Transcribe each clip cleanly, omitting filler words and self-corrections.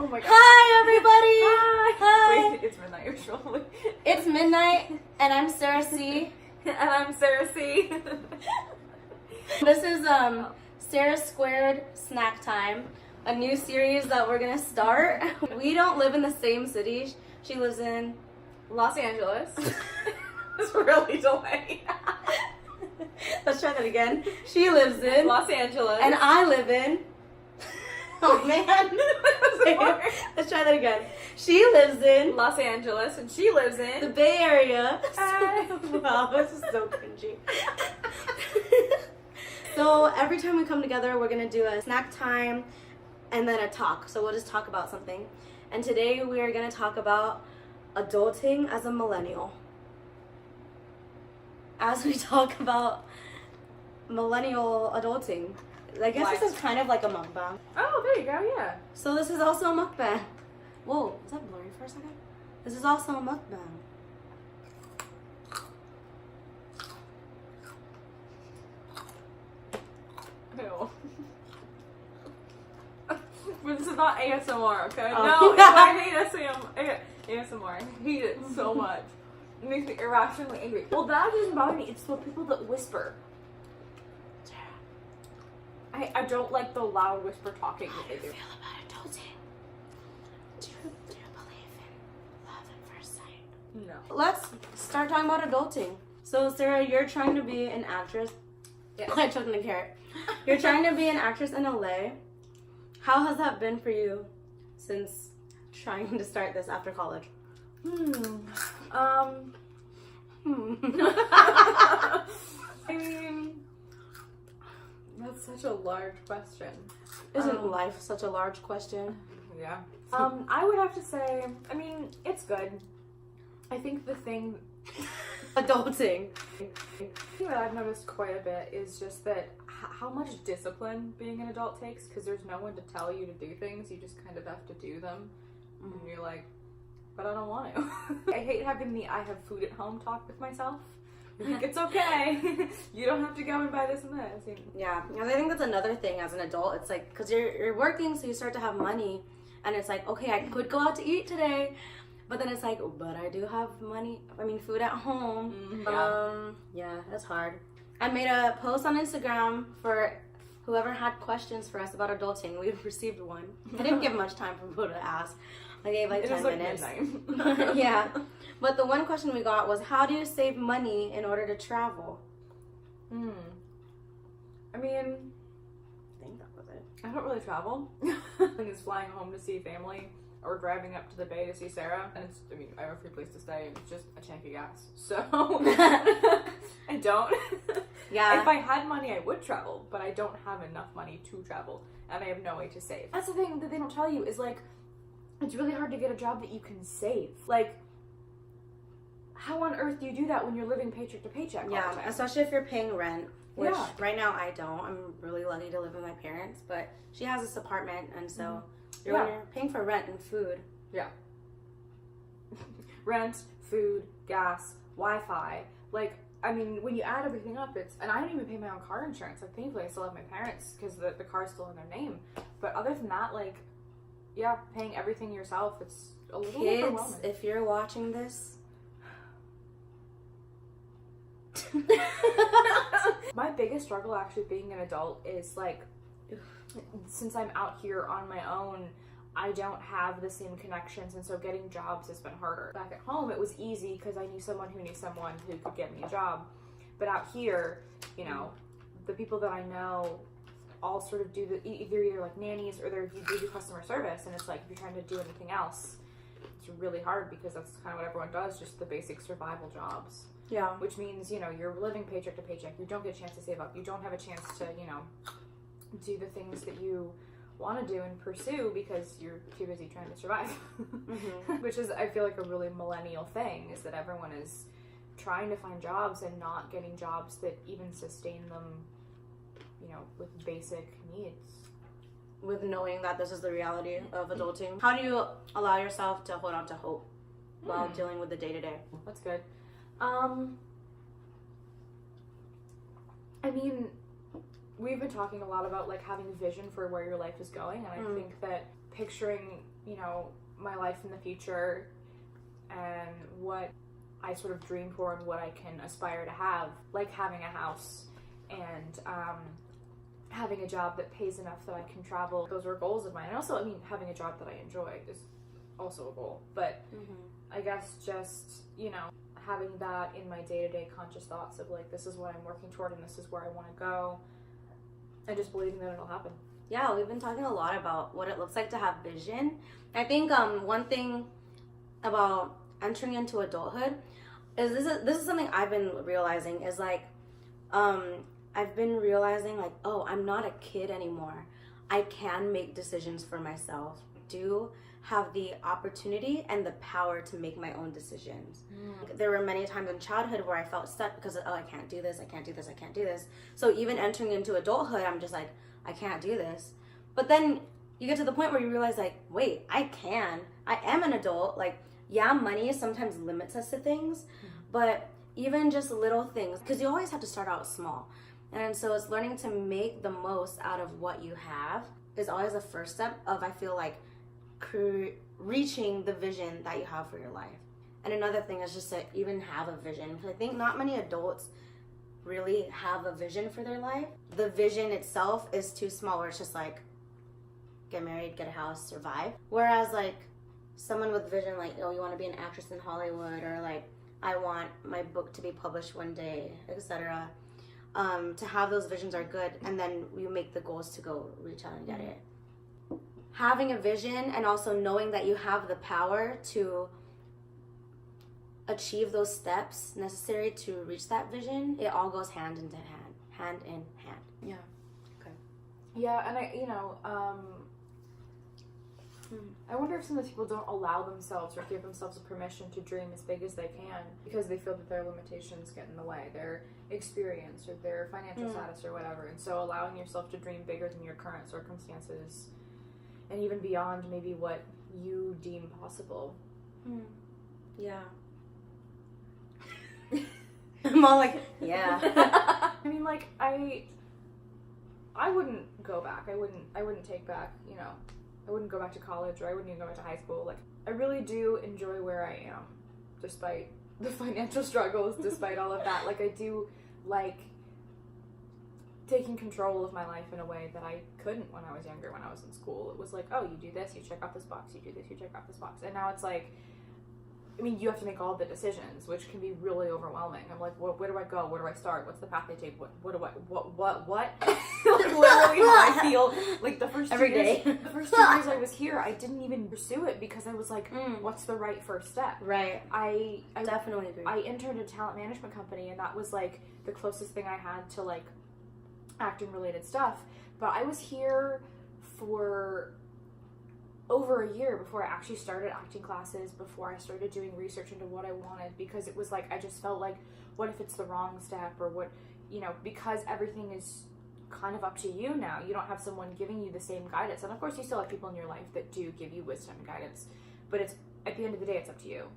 Oh my god. Hi, everybody. Hi. Hi. Wait, it's midnight usually. It's midnight, and I'm Sarah C. And I'm Sarah C. This is Sarah Squared Snack Time, a new series that we're gonna start. We don't live in the same city. She lives in Los Angeles. It's really delayed. Let's try that again. She lives in Los Angeles. and I live in. Oh man. Let's try that again. She lives in Los Angeles, and she lives the in Bay Area. Hi. Wow, this is so cringy. So every time we come together, we're gonna do a snack time and then a talk. So we'll just talk about something. And today we are gonna talk about adulting as a millennial. As we talk about millennial adulting. I guess this is kind of like a mukbang. Oh, there you go, yeah. So this is also a mukbang. Whoa, was that blurry for a second? This is also a mukbang. Ew. But this is not ASMR, okay? Oh. No, I hate ASMR. I hate it so much. It makes me irrationally angry. Well, that doesn't bother me. It's the people that whisper. I don't like the loud whisper talking that they do. How do you feel about adulting? Do you believe in love at first sight? No. Let's start talking about adulting. So Sarah, you're trying to be an actress. Yes. I took the carrot. You're trying to be an actress in LA. How has that been for you since trying to start this after college? I mean, that's such a large question. Isn't life such a large question? Yeah. I would have to say, I mean, it's good. I think the thing Adulting. that I've noticed quite a bit is just that how much discipline being an adult takes, because there's no one to tell you to do things. You just kind of have to do them. And you're like, but I don't want to. I hate having the I have food at home talk with myself. I think it's okay. You don't have to go and buy this and this. Yeah, and I think that's another thing as an adult. It's like, because you're working, so you start to have money, and it's like, okay, I could go out to eat today, but then it's like, but I do have money, food at home. Yeah, that's hard. I made a post on Instagram for whoever had questions for us about adulting. We received one. I didn't give much time for people to ask. I gave like 10 minutes. Midnight. Yeah. But the one question we got was, how do you save money in order to travel? I mean, I think that was it. I don't really travel. I think it's flying home to see family or driving up to the Bay to see Sarah. And it's, I have a free place to stay and it's just a tank of gas. So, I don't. Yeah. If I had money, I would travel, but I don't have enough money to travel. And I have no way to save. That's the thing that they don't tell you is like, it's really hard to get a job that you can save. Like, how on earth do you do that when you're living paycheck to paycheck? Yeah, all the time? especially if you're paying rent, which Yeah. right now I don't. I'm really lucky to live with my parents, but she has this apartment, and so when Yeah. you're paying for rent and food. Yeah. Rent, food, gas, Wi-Fi. Like, I mean, when you add everything up, it's... And I don't even pay my own car insurance. Like, thankfully, I still have my parents because the car's still in their name. But other than that, like, yeah, paying everything yourself, it's a little Kids, overwhelming. if you're watching this... My biggest struggle actually being an adult is, like, since I'm out here on my own, I don't have the same connections, and so getting jobs has been harder. Back at home, it was easy because I knew someone who could get me a job. But out here, you know, the people that I know all sort of do either like nannies or they do customer service, and it's like if you're trying to do anything else, it's really hard because that's kind of what everyone does, just the basic survival jobs. Yeah. Which means, you know, you're living paycheck to paycheck. You don't get a chance to save up. You don't have a chance to, you know, do the things that you want to do and pursue because you're too busy trying to survive. Which is, I feel like, a really millennial thing, is that everyone is trying to find jobs and not getting jobs that even sustain them, you know, with basic needs. With knowing that this is the reality of adulting. How do you allow yourself to hold on to hope while dealing with the day-to-day? That's good. I mean, we've been talking a lot about like having vision for where your life is going, and I think that picturing, you know, my life in the future and what I sort of dream for and what I can aspire to have, like having a house and having a job that pays enough that I can travel. Those are goals of mine. And also, I mean, having a job that I enjoy is also a goal. But I guess just, you know, having that in my day-to-day conscious thoughts of like, this is what I'm working toward and this is where I want to go, and just believing that it'll happen. Yeah, we've been talking a lot about what it looks like to have vision. I think one thing about entering into adulthood is this is something I've been realizing is like, I've been realizing like, oh, I'm not a kid anymore. I can make decisions for myself. Do have the opportunity and the power to make my own decisions. There were many times in childhood where I felt stuck because I can't do this, I can't do this, I can't do this. So even entering into adulthood, I'm just like, I can't do this. But then you get to the point where you realize like, wait, I am an adult. Like, yeah, money sometimes limits us to things, but even just little things, because you always have to start out small. And so it's learning to make the most out of what you have is always the first step of, I feel like, reaching the vision that you have for your life. And another thing is just to even have a vision, because I think not many adults really have a vision for their life. The vision itself is too small, where it's just like, get married, get a house, survive. Whereas like someone with vision, like, oh, you want to be an actress in Hollywood, or like, I want my book to be published one day, etc. To have those visions are good, and then you make the goals to go reach out and get it. Having a vision and also knowing that you have the power to achieve those steps necessary to reach that vision, it all goes hand in hand. Yeah. Okay. Yeah, and I wonder if some of those people don't allow themselves or give themselves a permission to dream as big as they can because they feel that their limitations get in the way, their experience or their financial status or whatever. And so allowing yourself to dream bigger than your current circumstances and even beyond maybe what you deem possible. Yeah. I'm all like, yeah. I mean, like, I wouldn't go back. I wouldn't take back, you know, I wouldn't go back to college, or I wouldn't even go back to high school. Like, I really do enjoy where I am, despite the financial struggles, despite all of that. Like, I do like taking control of my life in a way that I couldn't when I was younger, when I was in school. It was like, oh, you do this, you check off this box, you do this, you check off this box. And now it's like, I mean, you have to make all the decisions, which can be really overwhelming. I'm like, where do I go? Where do I start? What's the path I take? What? Like, literally how I feel. Like, the first 2 years I was here, I didn't even pursue it because I was like, what's the right first step? Right. I definitely agree. I interned at a talent management company, and that was, like, the closest thing I had to, like, acting-related stuff. But I was here for over a year before I actually started acting classes, before I started doing research into what I wanted, because it was like, I just felt like, what if it's the wrong step, or what, you know, because everything is kind of up to you now. You don't have someone giving you the same guidance, and of course you still have people in your life that do give you wisdom and guidance, but it's, at the end of the day, it's up to you,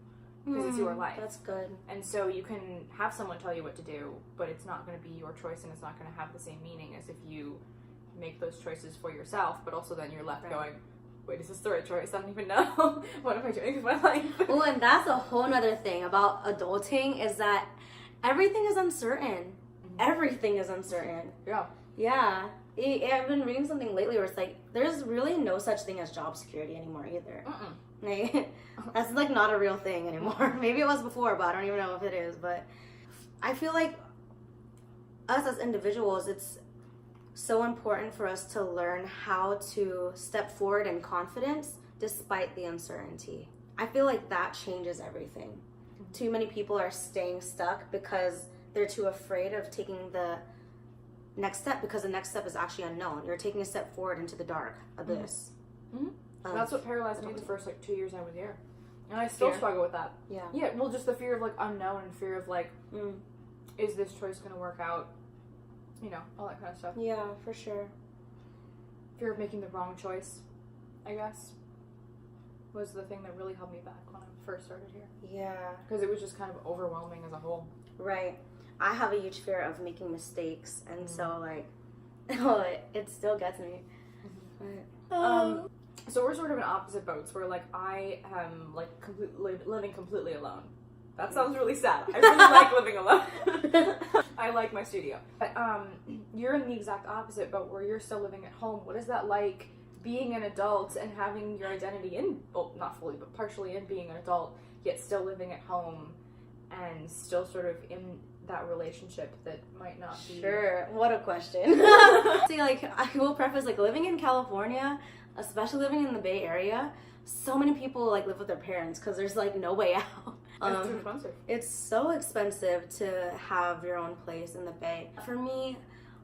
because it's your life. That's good. And so you can have someone tell you what to do, but it's not going to be your choice, and it's not going to have the same meaning as if you make those choices for yourself, but also then you're left going, wait, is this the right choice? I don't even know. What am I doing with my life? Oh, and that's a whole nother thing about adulting, is that everything is uncertain. Everything is uncertain. Yeah. Yeah. I've been reading something lately where it's like, there's really no such thing as job security anymore either. Like, that's like not a real thing anymore. Maybe it was before, but I don't even know if it is. But I feel like us as individuals, it's so important for us to learn how to step forward in confidence despite the uncertainty. I feel like that changes everything. Too many people are staying stuck because they're too afraid of taking the next step, because the next step is actually unknown. You're taking a step forward into the dark abyss. That's what paralyzed me the first, like, 2 years I was here. And I still struggle with that. Yeah, well, just the fear of, like, unknown, and fear of, like, is this choice going to work out? You know, all that kind of stuff. Yeah, for sure. Fear of making the wrong choice, I guess, was the thing that really held me back when I first started here. Yeah. Because it was just kind of overwhelming as a whole. Right. I have a huge fear of making mistakes, and so, like, it still gets me. So we're sort of in opposite boats where like I am like living completely alone. That sounds really sad. I really like living alone. I like my studio. But you're in the exact opposite boat where you're still living at home. What is that like being an adult and having your identity in, well, not fully, but partially in being an adult, yet still living at home and still sort of in that relationship that might not be... Sure. What a question. See, like, I will preface, like, living in California, especially living in the Bay Area, so many people, like, live with their parents because there's, like, no way out. It's too expensive. It's so expensive to have your own place in the Bay. For me,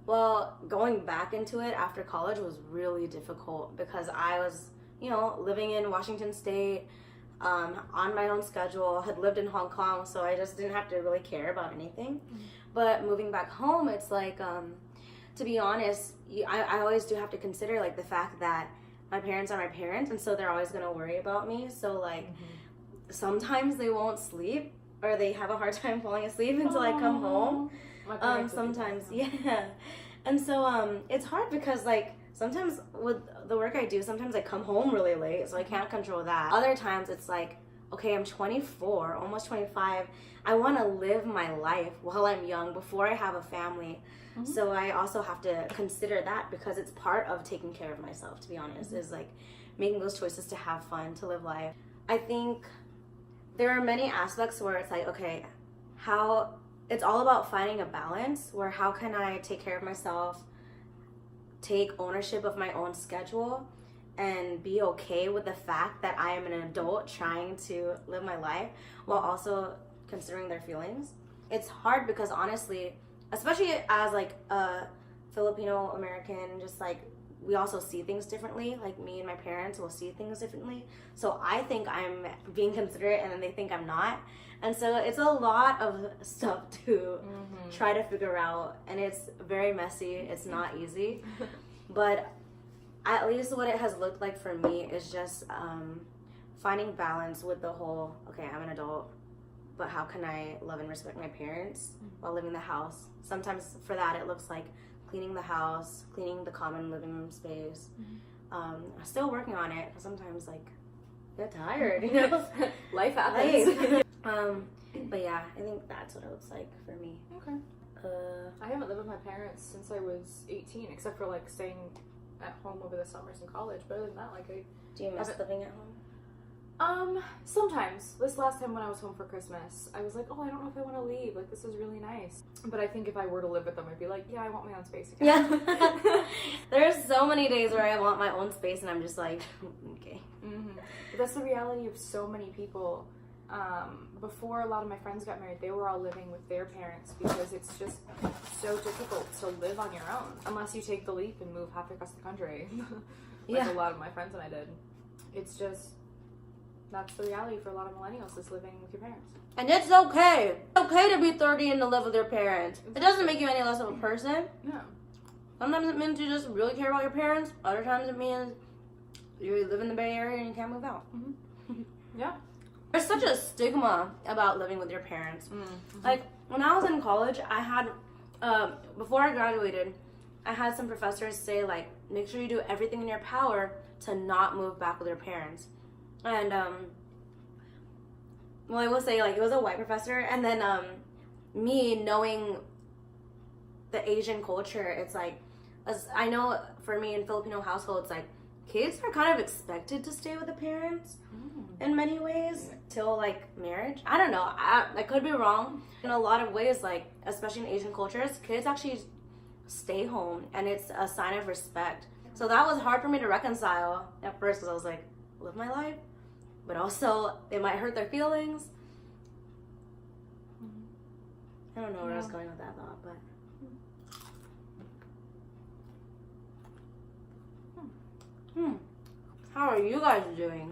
well, going back into it after college was really difficult because I was, you know, living in Washington State, on my own schedule, had lived in Hong Kong, so I just didn't have to really care about anything. Mm-hmm. But moving back home, it's like, to be honest, I always do have to consider, like, the fact that my parents are my parents, and so they're always going to worry about me. So, like, sometimes they won't sleep, or they have a hard time falling asleep until I come home. Sometimes, yeah. And so, it's hard because, like, sometimes with the work I do, sometimes I come home really late, so I can't control that. Other times it's like, okay, I'm 24, almost 25. I want to live my life while I'm young before I have a family. Mm-hmm. So I also have to consider that because it's part of taking care of myself, to be honest, is like making those choices to have fun, to live life. I think there are many aspects where it's like, okay, how it's all about finding a balance where how can I take care of myself, take ownership of my own schedule, and be okay with the fact that I am an adult trying to live my life while also considering their feelings. It's hard because honestly, especially as like a Filipino American, just like we also see things differently. Like me and my parents will see things differently. So I think I'm being considerate and then they think I'm not. And so it's a lot of stuff to try to figure out, and it's very messy. It's not easy. But at least what it has looked like for me is just finding balance with the whole, okay, I'm an adult, but how can I love and respect my parents while living in the house? Sometimes for that it looks like cleaning the house, cleaning the common living room space. I'm still working on it. Sometimes like get tired, you know. Life happens. But yeah, I think that's what it looks like for me. Okay. I haven't lived with my parents since I was 18, except for like staying at home over the summers in college. But other than that, like Do you miss living at home? Sometimes. This last time when I was home for Christmas, I was like, oh, I don't know if I want to leave. Like, this is really nice. But I think if I were to live with them, I'd be like, yeah, I want my own space again. Yeah. There's so many days where I want my own space and I'm just like, okay. But that's the reality of so many people. Before a lot of my friends got married, they were all living with their parents because it's just so difficult to live on your own unless you take the leap and move half across the country. Like a lot of my friends and I did. It's just, that's the reality for a lot of millennials, is living with your parents. And it's okay. It's okay to be 30 and to live with your parents. It doesn't make you any less of a person. No. Sometimes it means you just really care about your parents. Other times it means you live in the Bay Area and you can't move out. Yeah. There's such a stigma about living with your parents. Like, when I was in college, I had, before I graduated, I had some professors say, like, make sure you do everything in your power to not move back with your parents. And, well, I will say, like, it was a white professor, and then, me knowing the Asian culture, it's like, as I know for me in Filipino households, like, kids are kind of expected to stay with the parents in many ways till like marriage. I don't know. I could be wrong. In a lot of ways, like especially in Asian cultures, kids actually stay home and it's a sign of respect. So that was hard for me to reconcile at first because I was like, live my life, but also it might hurt their feelings. I don't know where I was going with that thought, but. How are you guys doing?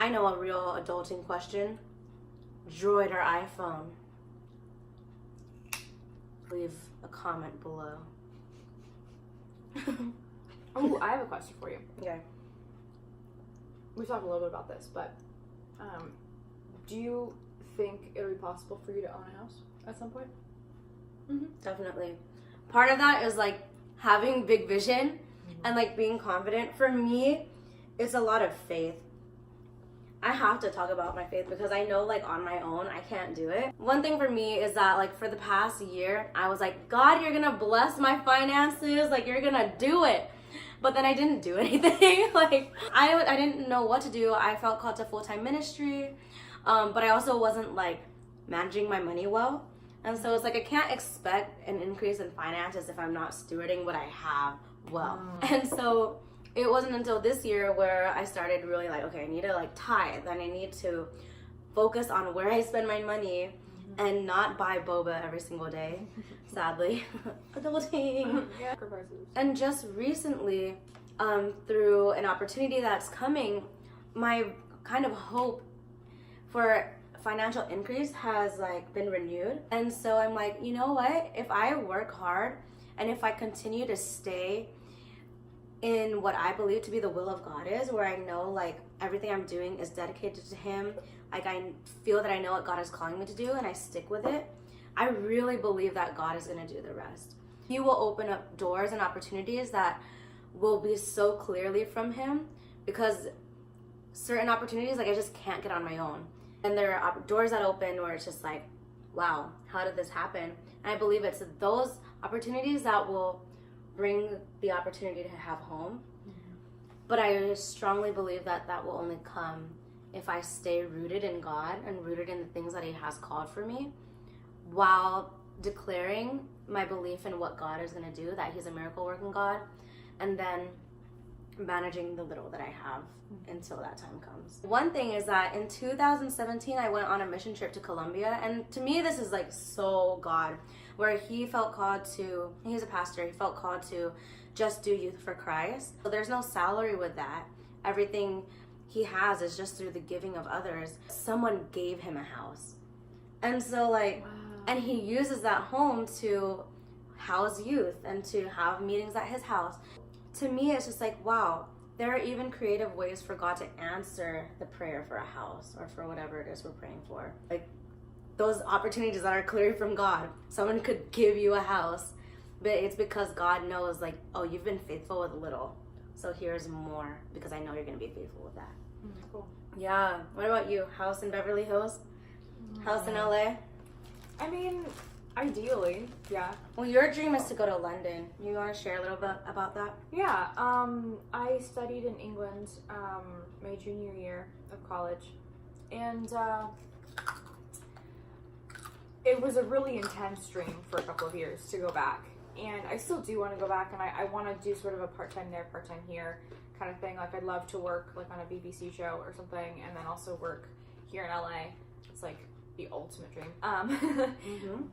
I know a real adulting question. Droid or iPhone? Leave a comment below. Oh, I have a question for you. Okay. We talked a little bit about this, but do you think it'll be possible for you to own a house at some point? Definitely. Part of that is like having big vision and like being confident. For me, it's a lot of faith. I have to talk about my faith because I know like on my own I can't do it. One thing for me is that like for the past year I was like, God, you're gonna bless my finances, like you're gonna do it. But then I didn't do anything. Like I didn't know what to do. I felt called to full-time ministry, but I also wasn't like managing my money well. And so it's like I can't expect an increase in finances if I'm not stewarding what I have well. And so it wasn't until this year where I started really like, okay, I need to like tithe, and I need to focus on where I spend my money and not buy boba every single day, sadly. Adulting. Yeah. And just recently, through an opportunity that's coming, my kind of hope for financial increase has like been renewed. And so I'm like, you know what? If I work hard and if I continue to stay in what I believe to be the will of God is, where I know like everything I'm doing is dedicated to Him, like I feel that I know what God is calling me to do and I stick with it, I really believe that God is going to do the rest. He will open up doors and opportunities that will be so clearly from Him, because certain opportunities like I just can't get on my own. And there are doors that open where it's just like, wow, how did this happen? And I believe it's those opportunities that will bring the opportunity to have home. But I strongly believe that that will only come if I stay rooted in God and rooted in the things that He has called for me, while declaring my belief in what God is going to do, that He's a miracle working God, and then managing the little that I have until that time comes. One thing is that in 2017 I went on a mission trip to Colombia, and to me this is like so God, where He felt called to, he's a pastor, He felt called to just do youth for Christ. So there's no salary with that. Everything He has is just through the giving of others. Someone gave Him a house, and so like, wow. And He uses that home to house youth and to have meetings at His house. To me, it's just like, wow, there are even creative ways for God to answer the prayer for a house or for whatever it is we're praying for. Like those opportunities that are clearly from God. Someone could give you a house, but it's because God knows like, oh, you've been faithful with little, so here's more because I know you're going to be faithful with that. Cool. Yeah. What about you? House in Beverly Hills? House in LA? I mean, ideally, yeah. Well, your dream is to go to London. You want to share a little bit about that? Yeah. I studied in England my junior year of college, and it was a really intense dream for a couple of years to go back. And I still do want to go back, and I want to do sort of a part-time there, part-time here kind of thing. Like, I'd love to work like on a BBC show or something, and then also work here in LA. It's like the ultimate dream.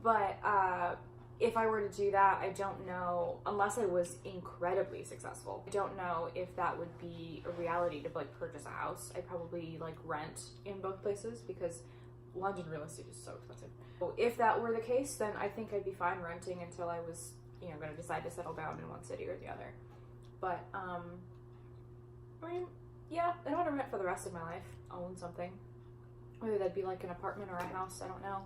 But if I were to do that, I don't know, unless I was incredibly successful, I don't know if that would be a reality to like purchase a house. I'd probably like rent in both places because London real estate is so expensive. So if that were the case, then I think I'd be fine renting until I was, you know, going to decide to settle down in one city or the other. But I mean, yeah, I don't want to rent for the rest of my life. Own something. Whether that'd be like an apartment or a house, I don't know.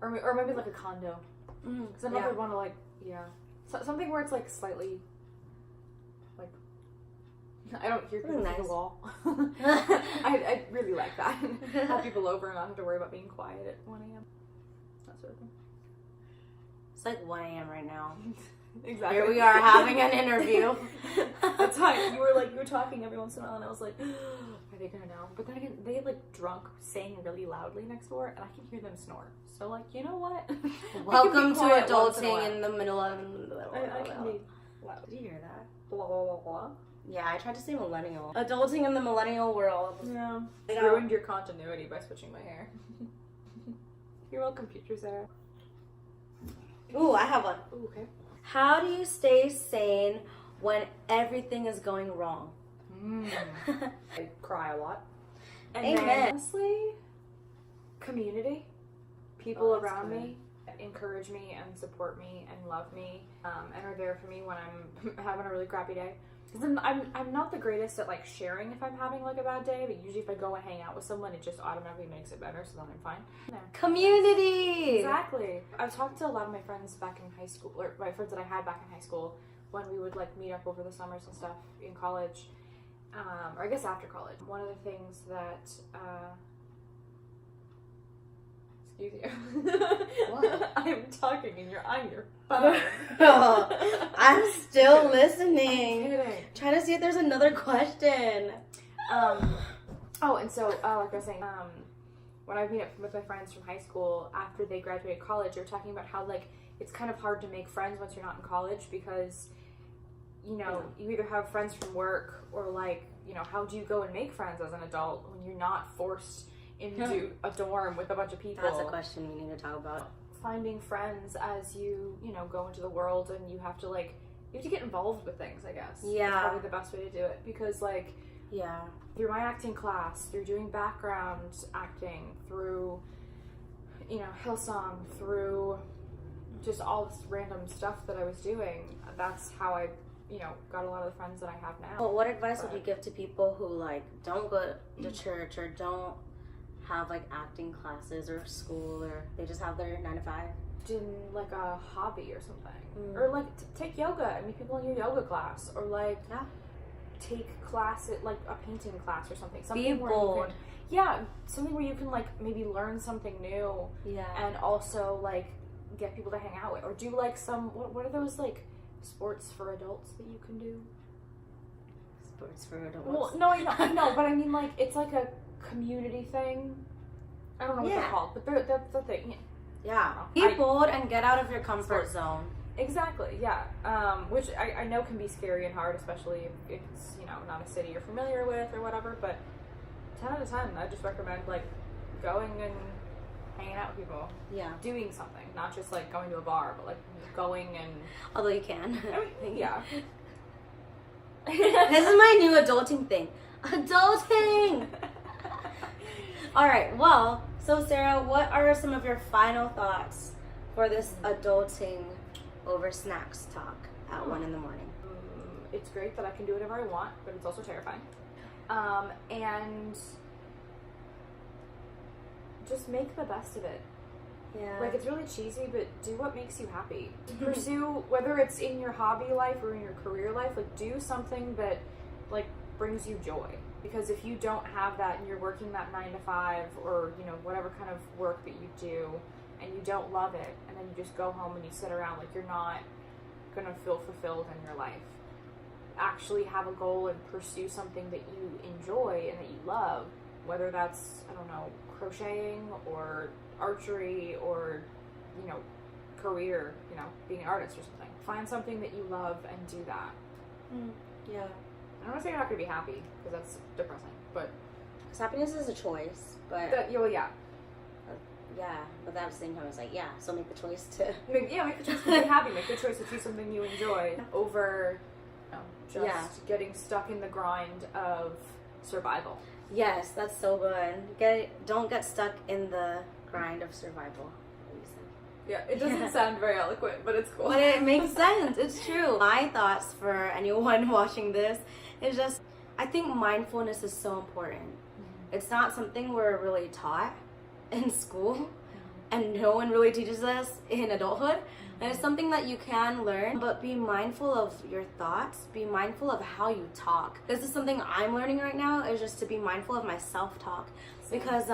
Or maybe like a condo. Because I never want to like, something where it's like slightly, like, I don't hear people through the wall. I really like that. Have people over and not have to worry about being quiet at 1 a.m. That sort of thing. It's like 1 a.m. right now. Exactly. Here we are having an interview. That's fine. You were talking every once in a while, and I was like, are they gonna know? But then again, they had like drunk saying really loudly next door, and I can hear them snore. So like, you know what? Welcome to adulting in the middle of. I can be loud. Did you hear that? Blah blah blah blah. Yeah, I tried to say millennial. Adulting in the millennial world. Yeah. Ruined your continuity by switching my hair. You're welcome, future Sarah. Ooh, I have one. Ooh, okay. How do you stay sane when everything is going wrong? I cry a lot. And Amen. then, honestly, community. People around me encourage me and support me and love me and are there for me when I'm having a really crappy day. Because I'm not the greatest at like sharing if I'm having like a bad day, but usually if I go and hang out with someone, it just automatically makes it better, so then I'm fine. There. Community! Exactly. I've talked to a lot of my friends back in high school, or my friends that I had back in high school, when we would like meet up over the summers and stuff in college, or I guess after college. One of the things that excuse you. What? I'm talking and you're on your phone. I'm still I'm listening. kidding. Trying to see if there's another question. Oh, and so like I was saying, when I meet up with my friends from high school after they graduated college, they were talking about how like it's kind of hard to make friends once you're not in college because, you know, you either have friends from work or like, you know, how do you go and make friends as an adult when you're not forced into a dorm with a bunch of people? That's a question we need to talk about. Finding friends as you know, go into the world, and you have to get involved with things, I guess. Yeah. That's probably the best way to do it, because like, yeah, through my acting class, through doing background acting, through, you know, Hillsong, through just all this random stuff that I was doing, that's how I, you know, got a lot of the friends that I have now. Well, what advice would you give to people who like don't go to church or don't have like acting classes or school, or they just have their 9 to 5? In like a hobby or something, or like take yoga. I meet people in your yoga class, or like take class at like a painting class or something. Be bold. Something where you can like maybe learn something new. Yeah. And also like get people to hang out with, or do like some what are those like sports for adults that you can do? Sports for adults. Well, no, I know, but I mean like it's like a community thing. I don't know what they're called, but that's the thing. Yeah. Be bold and get out of your comfort zone. Exactly, yeah. Which I know can be scary and hard, especially if it's, you know, not a city you're familiar with or whatever, but 10 out of 10, I just recommend, like, going and hanging out with people. Yeah. Doing something, not just, like, going to a bar, but, like, going and... Although you can. I mean, yeah. This is my new adulting thing. Adulting! Alright, well, so Sarah, what are some of your final thoughts for this adulting over snacks talk at 1 a.m? It's great that I can do whatever I want, but it's also terrifying. And just make the best of it. Yeah. Like, it's really cheesy, but do what makes you happy. Pursue, whether it's in your hobby life or in your career life, like, do something that, like, brings you joy. Because if you don't have that and you're working that 9 to 5 or, you know, whatever kind of work that you do, and you don't love it, and then you just go home and you sit around, like, you're not gonna feel fulfilled in your life. Actually have a goal and pursue something that you enjoy and that you love, whether that's, I don't know, crocheting or archery or, you know, career, you know, being an artist or something. Find something that you love and do that. Yeah. I don't want to say you're not going to be happy, because that's depressing, but... Because happiness is a choice, but... yeah. Yeah, but at the same time, it's like, yeah, so make the choice to... Make the choice to be happy. Make the choice to do something you enjoy over, you know, just getting stuck in the grind of survival. Yes, that's so good. Don't get stuck in the grind of survival. Yeah, it doesn't sound very eloquent, but it's cool. But it makes sense. It's true. My thoughts for anyone watching this is just, I think mindfulness is so important. It's not something we're really taught in school, and no one really teaches us in adulthood. And it's something that you can learn, but be mindful of your thoughts. Be mindful of how you talk. This is something I'm learning right now, is just to be mindful of my self-talk. Because,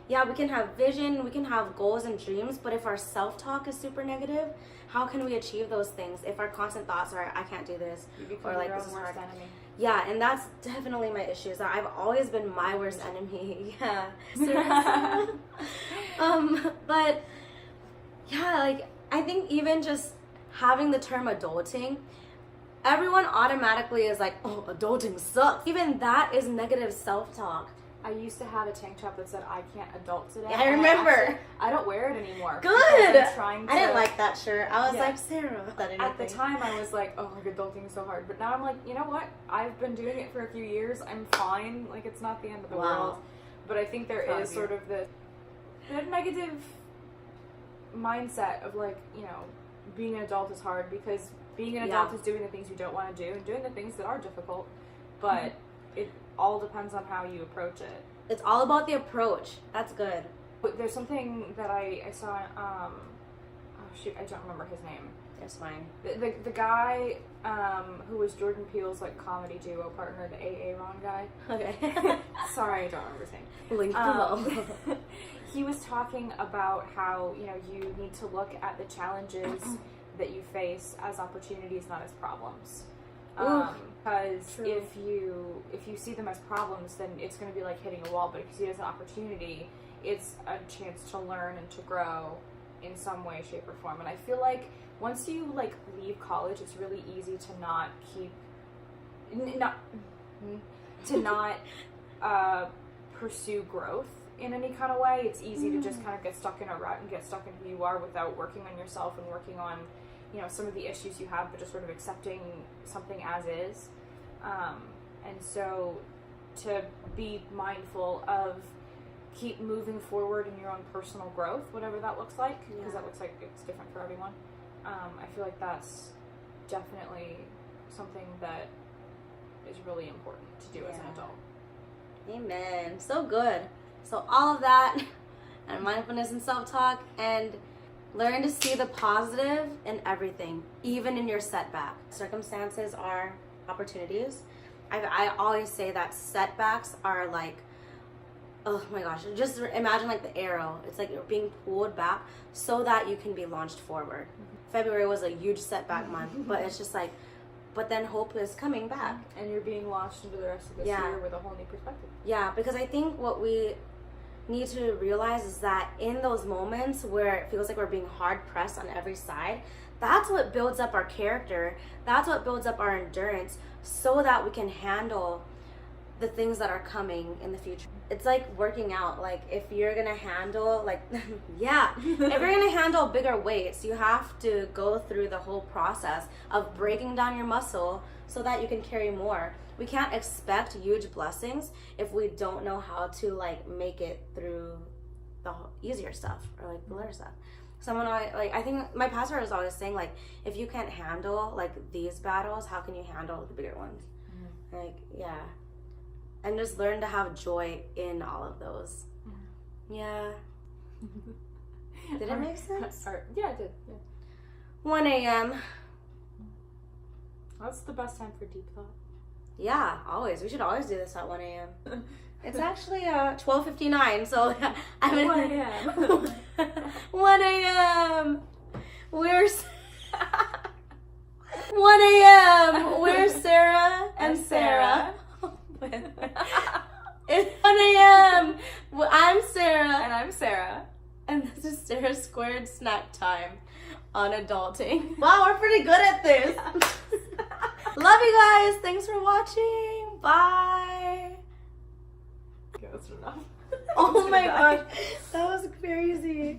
yeah, we can have vision, we can have goals and dreams, but if our self-talk is super negative, how can we achieve those things if our constant thoughts are, I can't do this, or like, this is hard. Enemy. Yeah, and that's definitely my issue, is that I've always been my worst enemy. Yeah. But, yeah, like, I think even just having the term adulting, everyone automatically is like, oh, adulting sucks. Even that is negative self-talk. I used to have a tank top that said, I can't adult today. Yeah, I remember. I don't wear it anymore. Good. I didn't like that shirt. I was like, Sarah. At the time, I was like, oh, like, adulting is so hard. But now I'm like, you know what? I've been doing it for a few years. I'm fine. Like, it's not the end of the world. But I think there is sort of the negative mindset of, like, you know, being an adult is hard, because being an adult is doing the things you don't want to do and doing the things that are difficult. But it all depends on how you approach it. It's all about the approach. That's good. But there's something that I saw, oh shoot, I don't remember his name. It's fine. The guy who was Jordan Peele's like comedy duo partner, the Aaron guy. Okay. Sorry, I don't remember his name. Link below. He was talking about how, you know, you need to look at the challenges that you face as opportunities, not as problems. Because if you see them as problems, then it's going to be like hitting a wall. But if you see it as an opportunity, it's a chance to learn and to grow in some way, shape, or form. And I feel like once you like leave college, it's really easy to not pursue growth in any kind of way. It's easy to just kind of get stuck in a rut and get stuck in who you are without working on yourself and working on, you know, some of the issues you have, but just sort of accepting something as is. And so to be mindful of keep moving forward in your own personal growth, whatever that looks like, because that looks like it's different for everyone. I feel like that's definitely something that is really important to do as an adult. Amen. So good. So all of that and mindfulness and self-talk, and learn to see the positive in everything, even in your setback. Circumstances are opportunities. I always say that setbacks are like, oh my gosh, just imagine like the arrow. It's like you're being pulled back so that you can be launched forward. February was a huge setback month, but it's just like, but then hope is coming back. And you're being launched into the rest of this year with a whole new perspective. Yeah, because I think what we need to realize is that in those moments where it feels like we're being hard pressed on every side, that's what builds up our character. That's what builds up our endurance so that we can handle the things that are coming in the future. It's like working out. Like if you're gonna handle if you're gonna handle bigger weights, you have to go through the whole process of breaking down your muscle so that you can carry more. We can't expect huge blessings if we don't know how to like make it through the easier stuff or like the lighter stuff. I think my pastor is always saying, like, if you can't handle like these battles, how can you handle the bigger ones? And just learn to have joy in all of those. Yeah. Did it make sense? Yeah, it did. Yeah. 1 a.m. That's the best time for deep thought. Yeah, always. We should always do this at 1 a.m. It's actually 12:59, so I'm 1 a.m. 1 a.m. We're 1 a.m. We're Sarah and Sarah. It's 1 a.m. I'm Sarah. And I'm Sarah. And this is Sarah Squared Snack Time on Adulting. Wow, we're pretty good at this. Love you guys. Thanks for watching. Bye. Okay, that's enough. Oh my gosh. That was crazy.